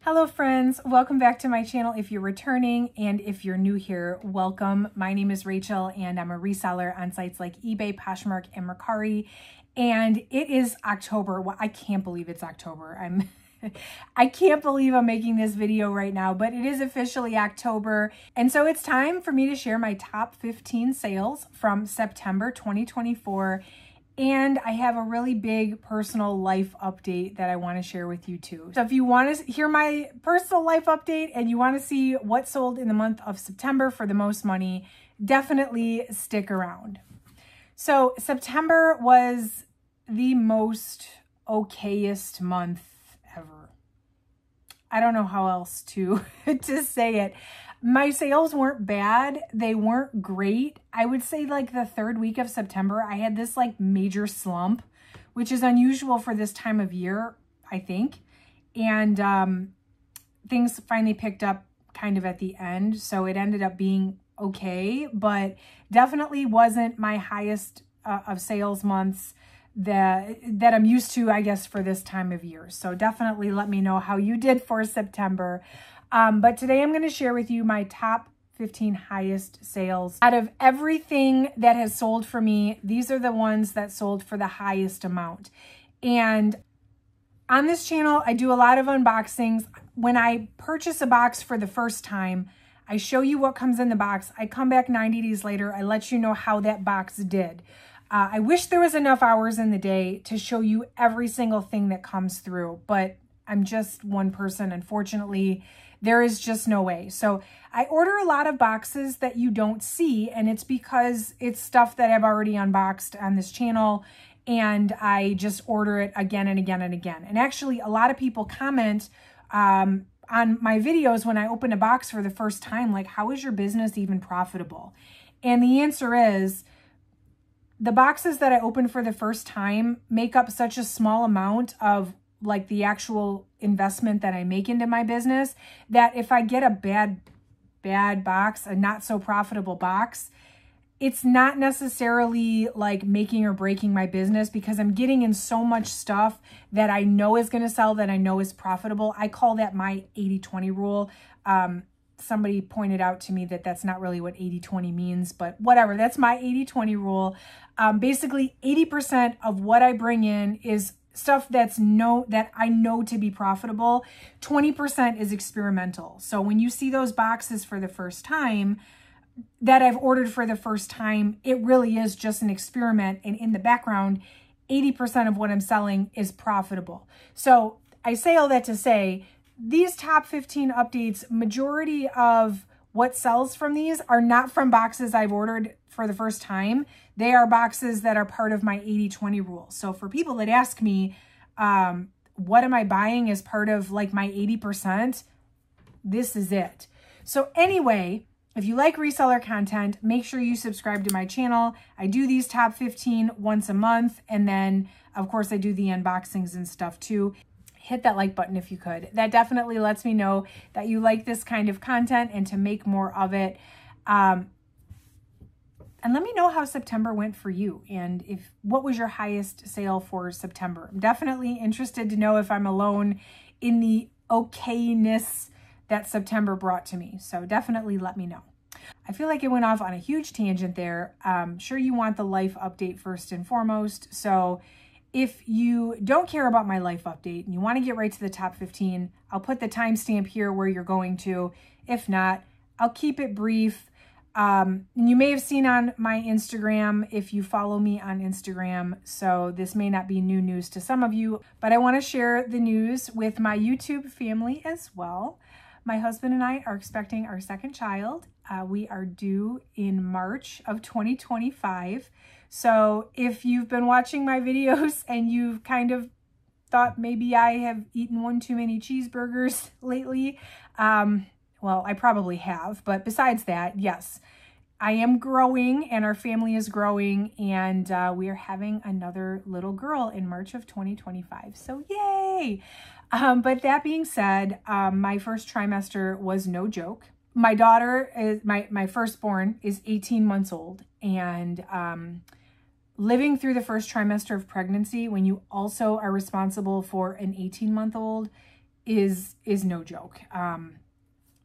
Hello friends, welcome back to my channel if you're returning, and if you're new here, welcome. My name is Rachel and I'm a reseller on sites like eBay, Poshmark, and Mercari. And it is October. Well, I can't believe it's October. I can't believe I'm making this video right now, but it is officially October. And so it's time for me to share my top 15 sales from September 2024. And I have a really big personal life update that I want to share with you too. So if you want to hear my personal life update and you want to see what sold in the month of September for the most money, definitely stick around. So September was the most okayest month ever. I don't know how else to say it. My sales weren't bad. They weren't great. I would say like the third week of September, I had this like major slump, which is unusual for this time of year, I think. And things finally picked up kind of at the end. So it ended up being okay, but definitely wasn't my highest of sales months that I'm used to, I guess, for this time of year. So definitely let me know how you did for September. But today I'm going to share with you my top 15 highest sales. Out of everything that has sold for me, these are the ones that sold for the highest amount. And on this channel, I do a lot of unboxings. When I purchase a box for the first time, I show you what comes in the box. I come back 90 days later. I let you know how that box did. I wish there was enough hours in the day to show you every single thing that comes through, but I'm just one person. Unfortunately, there is just no way. So I order a lot of boxes that you don't see, and it's because it's stuff that I've already unboxed on this channel, and I just order it again and again and again. And actually, a lot of people comment on my videos when I open a box for the first time, like, how is your business even profitable? And the answer is, the boxes that I open for the first time make up such a small amount of like the actual investment that I make into my business, that if I get a bad box, a not so profitable box, it's not necessarily like making or breaking my business, because I'm getting in so much stuff that I know is going to sell, that I know is profitable. I call that my 80-20 rule. Somebody pointed out to me that that's not really what 80-20 means, but whatever. That's my 80-20 rule. Basically, 80% of what I bring in is stuff that I know to be profitable. 20% is experimental. So when you see those boxes for the first time that I've ordered for the first time, it really is just an experiment. And in the background, 80% of what I'm selling is profitable. So I say all that to say, these top 15 updates, majority of what sells from these are not from boxes I've ordered for the first time. They are boxes that are part of my 80-20 rule. So for people that ask me, what am I buying as part of like my 80%? This is it. So anyway, if you like reseller content, make sure you subscribe to my channel. I do these top 15 once a month. And then of course I do the unboxings and stuff too. Hit that like button if you could. That definitely lets me know that you like this kind of content and to make more of it. And let me know how September went for you, and what was your highest sale for September. I'm definitely interested to know if I'm alone in the okayness that September brought to me. So definitely let me know. I feel like it went off on a huge tangent there. Sure, you want the life update first and foremost. So if you don't care about my life update and you want to get right to the top 15, I'll put the timestamp here where you're going to. If not, I'll keep it brief. You may have seen on my Instagram if you follow me on Instagram. So this may not be new news to some of you, but I want to share the news with my YouTube family as well. My husband and I are expecting our second child. We are due in March of 2025. So if you've been watching my videos and you've kind of thought maybe I have eaten one too many cheeseburgers lately, well, I probably have, but besides that, yes, I am growing and our family is growing, and we are having another little girl in March of 2025. So yay! But that being said, my first trimester was no joke. My daughter, my firstborn, is 18 months old, and living through the first trimester of pregnancy when you also are responsible for an 18-month-old is no joke.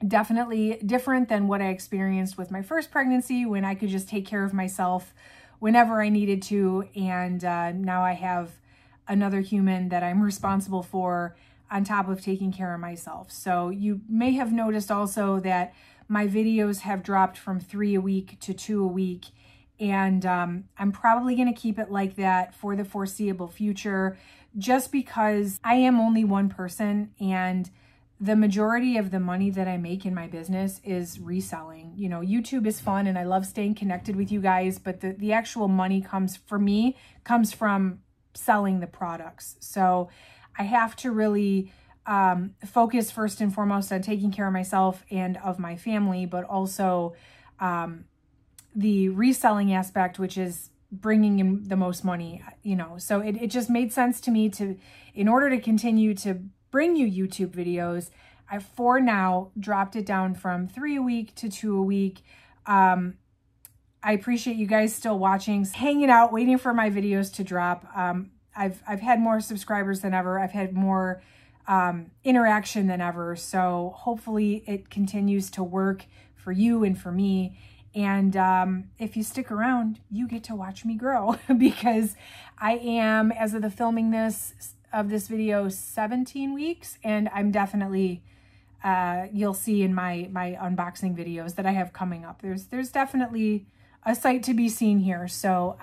Definitely different than what I experienced with my first pregnancy, when I could just take care of myself whenever I needed to. And now I have another human that I'm responsible for on top of taking care of myself. So you may have noticed also that my videos have dropped from 3 a week to 2 a week. And I'm probably going to keep it like that for the foreseeable future, just because I am only one person, and the majority of the money that I make in my business is reselling. You know, YouTube is fun and I love staying connected with you guys, but the actual money comes from selling the products. So I have to really focus first and foremost on taking care of myself and of my family, but also the reselling aspect, which is bringing in the most money, you know. So it just made sense to me in order to continue to bring you YouTube videos, I for now dropped it down from 3 a week to 2 a week. I appreciate you guys still watching, hanging out, waiting for my videos to drop. I've had more subscribers than ever. I've had more interaction than ever. So hopefully it continues to work for you and for me. And if you stick around, you get to watch me grow, because I am, as of the filming of this video, 17 weeks, and I'm definitely, you'll see in my unboxing videos that I have coming up, there's definitely a sight to be seen here. So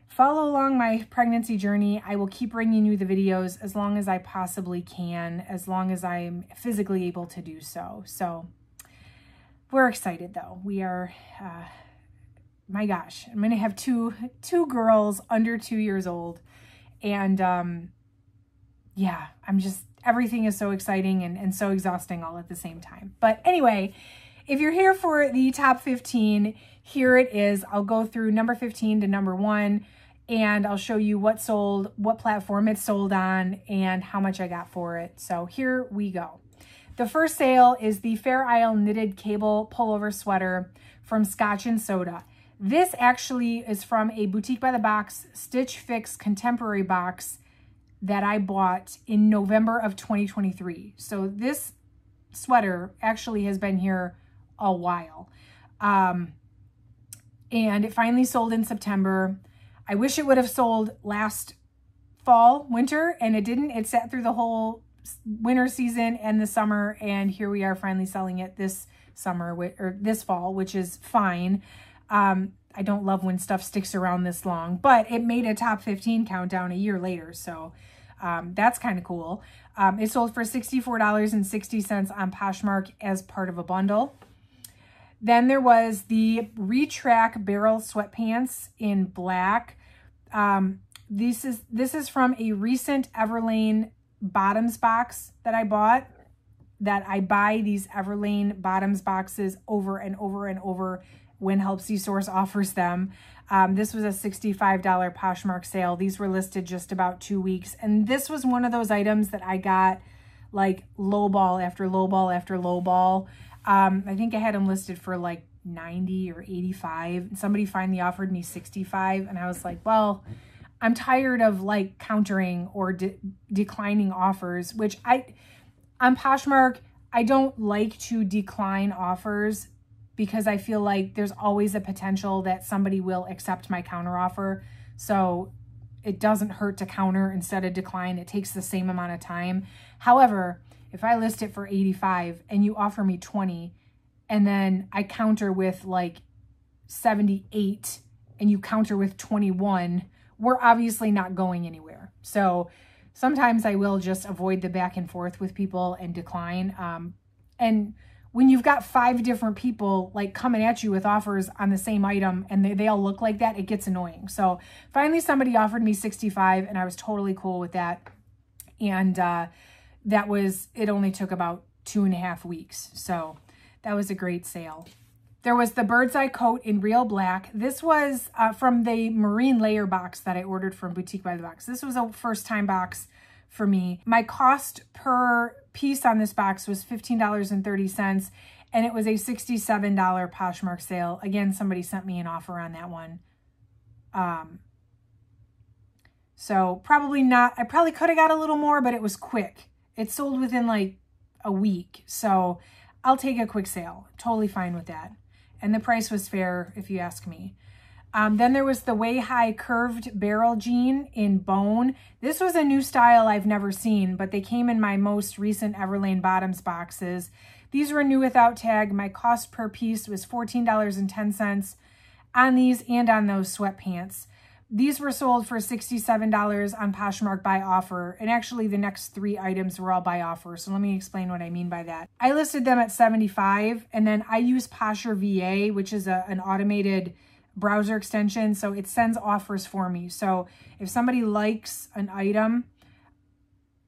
follow along my pregnancy journey. I will keep bringing you the videos as long as I possibly can, as long as I'm physically able to do so. So we're excited though. We are, my gosh, I'm going to have two girls under 2 years old. And yeah, everything is so exciting and so exhausting all at the same time. But anyway, if you're here for the top 15, here it is. I'll go through number 15 to number 1, and I'll show you what sold, what platform it sold on, and how much I got for it. So here we go. The first sale is the Fair Isle knitted cable pullover sweater from Scotch and Soda. This actually is from a Boutique by the Box Stitch Fix contemporary box that I bought in November of 2023. So this sweater actually has been here a while. And it finally sold in September. I wish it would have sold last winter, and it didn't. It sat through the whole winter season and the summer, and here we are finally selling it this summer, or this fall, which is fine. I don't love when stuff sticks around this long, but it made a top 15 countdown a year later. So that's kind of cool. It sold for $64.60 on Poshmark as part of a bundle. Then there was the Retrack Barrel Sweatpants in black. This is from a recent Everlane bottoms box that I bought. That I buy these Everlane bottoms boxes over and over and over when Helpsy Source offers them. This was a $65 Poshmark sale. These were listed just about 2 weeks. And this was one of those items that I got like lowball after lowball after lowball. I think I had them listed for like 90 or 85. Somebody finally offered me 65. And I was like, well, I'm tired of like countering or declining offers, which on Poshmark, I don't like to decline offers because I feel like there's always a potential that somebody will accept my counter offer. So it doesn't hurt to counter instead of decline. It takes the same amount of time. However, if I list it for 85 and you offer me 20 and then I counter with like 78 and you counter with 21, we're obviously not going anywhere. So sometimes I will just avoid the back and forth with people and decline. And when you've got 5 different people like coming at you with offers on the same item and they all look like that, it gets annoying. So finally somebody offered me 65 and I was totally cool with that. And it only took about 2.5 weeks. So that was a great sale. There was the Bird's Eye coat in real black. This was from the marine layer box that I ordered from Boutique by the Box. This was a first time box for me. My cost per piece on this box was $15.30, and it was a $67 Poshmark sale. Again, somebody sent me an offer on that one. So probably not, I probably could have got a little more, but it was quick. It sold within like a week. So I'll take a quick sale. Totally fine with that. And the price was fair if you ask me. Then there was the Way High Curved Barrel Jean in bone. This was a new style I've never seen, but they came in my most recent Everlane bottoms boxes. These were new without tag. My cost per piece was $14.10 on these and on those sweatpants. These were sold for $67 on Poshmark by offer. And actually the next 3 items were all by offer. So let me explain what I mean by that. I listed them at $75, and then I use Posher VA, which is an automated browser extension. So it sends offers for me. So if somebody likes an item,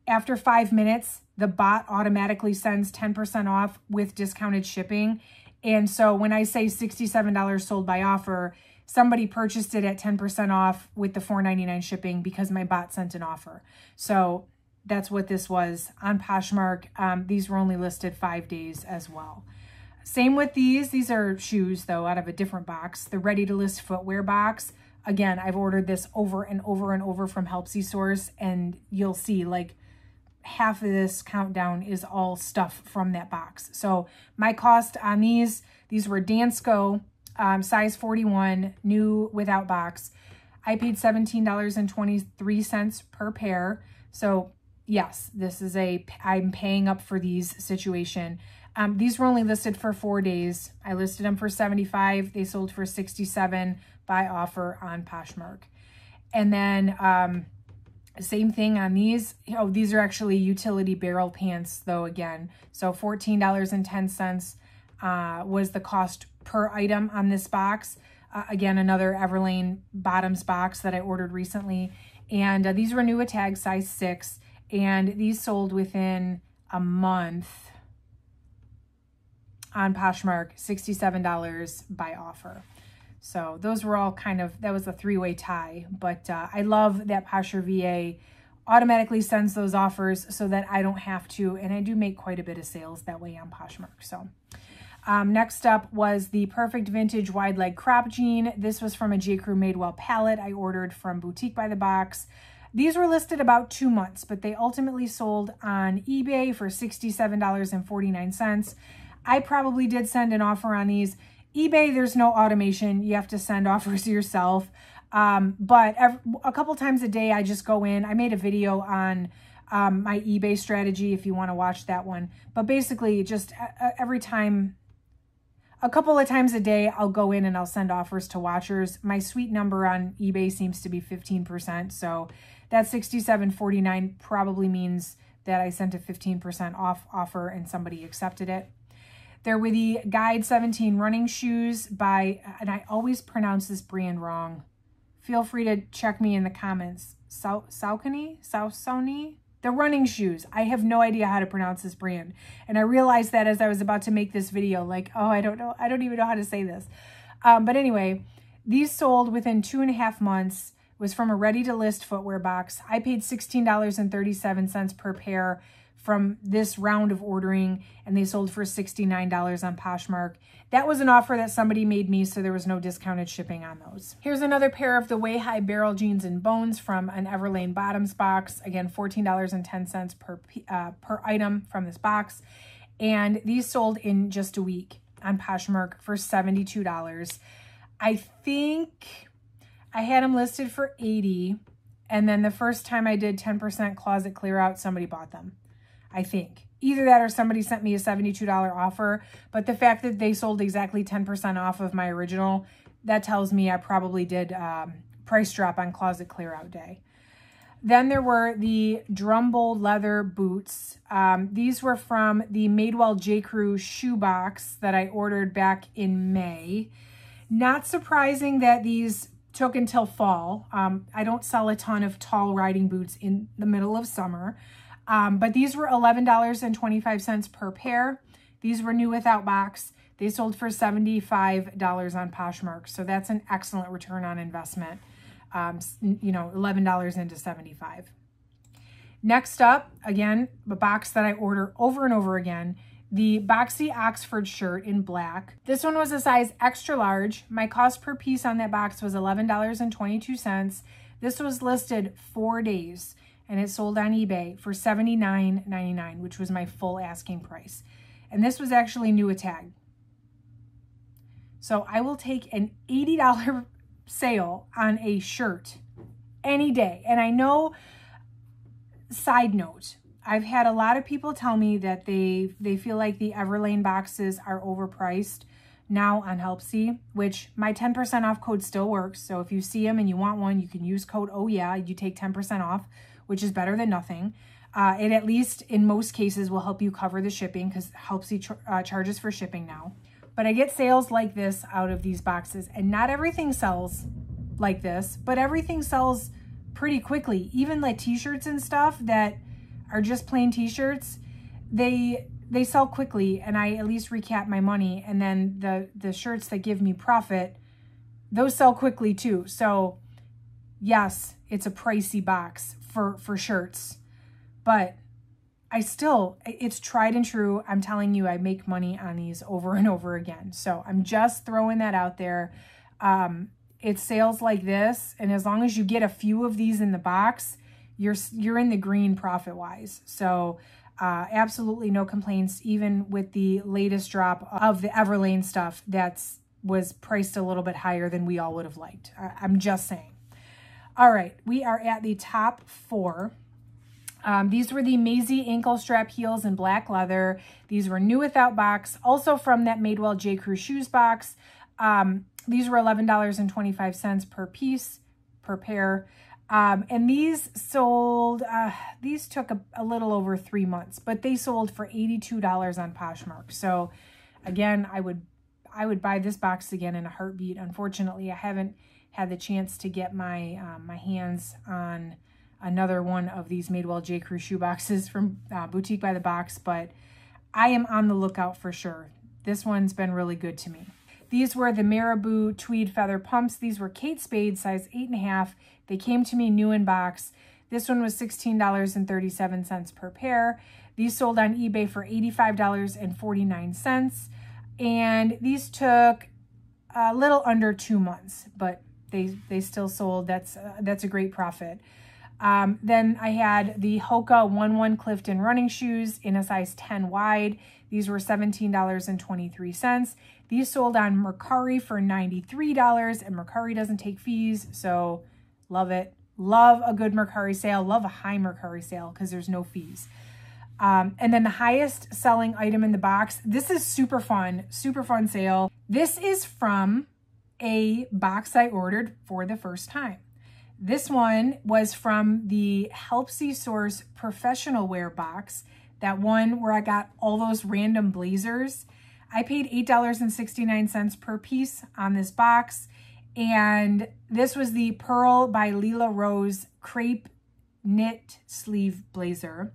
after 5 minutes, the bot automatically sends 10% off with discounted shipping. And so when I say $67 sold by offer, somebody purchased it at 10% off with the $4.99 shipping because my bot sent an offer. So that's what this was on Poshmark. These were only listed 5 days as well. Same with these. These are shoes, though, out of a different box. The Ready to List footwear box. Again, I've ordered this over and over and over from Helpsy Source, and you'll see like half of this countdown is all stuff from that box. So my cost on these were Dansko, size 41, new without box. I paid $17.23 per pair. So yes, this is I'm paying up for these situation. These were only listed for 4 days. I listed them for $75. They sold for $67 by offer on Poshmark. And then same thing on these. Oh, these are actually utility barrel pants though again. So $14.10 was the cost per item on this box. Again, another Everlane bottoms box that I ordered recently. And these were new with tag, size 6. And these sold within a month on Poshmark, $67 by offer. So those were all kind of, that was a 3-way tie. But I love that Posher VA automatically sends those offers so that I don't have to. And I do make quite a bit of sales that way on Poshmark. So next up was the Perfect Vintage Wide Leg Crop Jean. This was from a J. Crew Madewell palette I ordered from Boutique by the Box. These were listed about 2 months, but they ultimately sold on eBay for $67.49. I probably did send an offer on these. eBay, there's no automation. You have to send offers yourself. But a couple times a day, I just go in. I made a video on my eBay strategy if you want to watch that one. But basically, just every time, a couple of times a day, I'll go in and I'll send offers to watchers. My sweet number on eBay seems to be 15%. So that $67.49 probably means that I sent a 15% off offer and somebody accepted it. There were the Guide 17 running shoes by, and I always pronounce this brand wrong. Feel free to check me in the comments. Saucony? The running shoes. I have no idea how to pronounce this brand. And I realized that as I was about to make this video, like, oh, I don't know. I don't even know how to say this. But anyway, these sold within 2.5 months. It was from a Ready to List footwear box. I paid $16.37 per pair from this round of ordering, and they sold for $69 on Poshmark. That was an offer that somebody made me, so there was no discounted shipping on those. Here's another pair of the Way High Barrel Jeans in Bones from an Everlane bottoms box. Again, $14.10 per item from this box. And these sold in just a week on Poshmark for $72. I think I had them listed for $80, and then the first time I did 10% closet clear out, somebody bought them. I think. Either that or somebody sent me a $72 offer, but the fact that they sold exactly 10% off of my original, that tells me I probably did price drop on closet clear out day. Then there were the Drumble leather boots. These were from the Madewell J. Crew shoe box that I ordered back in May. Not surprising that these took until fall. I don't sell a ton of tall riding boots in the middle of summer. But these were $11.25 per pair. These were new without box. They sold for $75 on Poshmark. So that's an excellent return on investment. You know, $11 into $75. Next up, again, a box that I order over and over again, the Boxy Oxford shirt in black. This one was a size extra large. My cost per piece on that box was $11.22. This was listed 4 days. and it sold on eBay for $79.99, which was my full asking price. And this was actually new a tag. So I will take an $80 sale on a shirt any day. And I know, side note, I've had a lot of people tell me that they feel like the Everlane boxes are overpriced now on Helpsy, which my 10% off code still works. So if you see them and you want one, you can use code Oh Yeah, you take 10% off, which is better than nothing. It at least in most cases will help you cover the shipping because Helpsy charges for shipping now. But I get sales like this out of these boxes, and not everything sells like this, but everything sells pretty quickly. Even like t-shirts and stuff that are just plain t-shirts, they sell quickly, and I at least recap my money. And then the shirts that give me profit, those sell quickly too. So yes, it's a pricey box for shirts, but it's tried and true. I'm telling you, I make money on these over and over again. So I'm just throwing that out there. It's sales like this, and as long as you get a few of these in the box, you're in the green profit wise. So absolutely no complaints, even with the latest drop of the Everlane stuff was priced a little bit higher than we all would have liked. I'm just saying. All right, we are at the top 4. These were the Maisie ankle strap heels in black leather. These were new without box, also from that Madewell J. Crew shoes box. These were $11.25 per piece, per pair. And these sold, these took a little over 3 months, but they sold for $82 on Poshmark. So again, I would buy this box again in a heartbeat. Unfortunately, I haven't had the chance to get my my hands on another one of these Madewell J. Crew shoe boxes from Boutique by the Box, but I am on the lookout for sure. This one's been really good to me. These were the Marabou tweed feather pumps. These were Kate Spade, size 8.5. They came to me new in box. This one was $16.37 per pair. These sold on eBay for $85.49. And these took a little under 2 months, but they still sold. That's a great profit. Then I had the Hoka 1-1 Clifton running shoes in a size 10 wide. These were $17.23. These sold on Mercari for $93, and Mercari doesn't take fees, so love it. Love a good Mercari sale. Love a high Mercari sale because there's no fees. And then the highest selling item in the box, this is super fun sale. This is from a box I ordered for the first time. This one was from the Helpsy Source professional wear box, that one where I got all those random blazers. I paid $8.69 per piece on this box, and this was the Pearl by Leela Rose crepe knit sleeve blazer.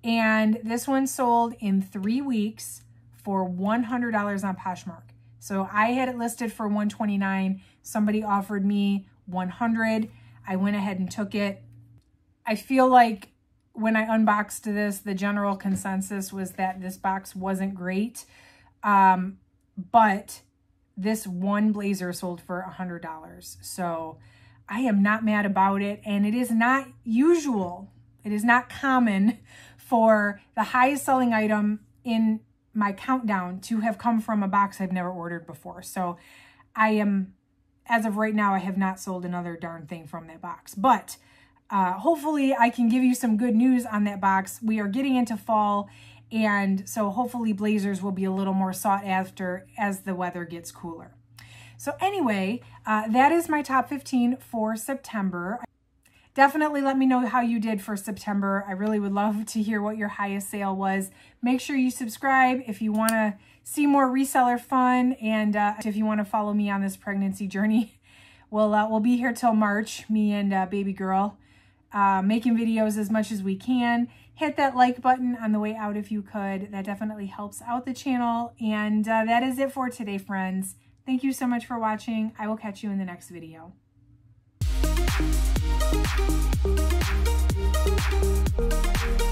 And this one sold in 3 weeks for $100 on Poshmark. So I had it listed for $129. Somebody offered me $100. I went ahead and took it. I feel like when I unboxed this, the general consensus was that this box wasn't great. But this one blazer sold for $100. So I am not mad about it. And it is not usual. It is not common for the highest selling item in my countdown to have come from a box I've never ordered before. So I am, as of right now, I have not sold another darn thing from that box. But hopefully I can give you some good news on that box. We are getting into fall, and so hopefully blazers will be a little more sought after as the weather gets cooler. So anyway, that is my top 15 for September. Definitely let me know how you did for September. I really would love to hear what your highest sale was. Make sure you subscribe if you want to see more reseller fun, and if you want to follow me on this pregnancy journey. We'll be here till March, me and baby girl, making videos as much as we can. Hit that like button on the way out if you could. That definitely helps out the channel. And that is it for today, friends. Thank you so much for watching. I will catch you in the next video. Thank you.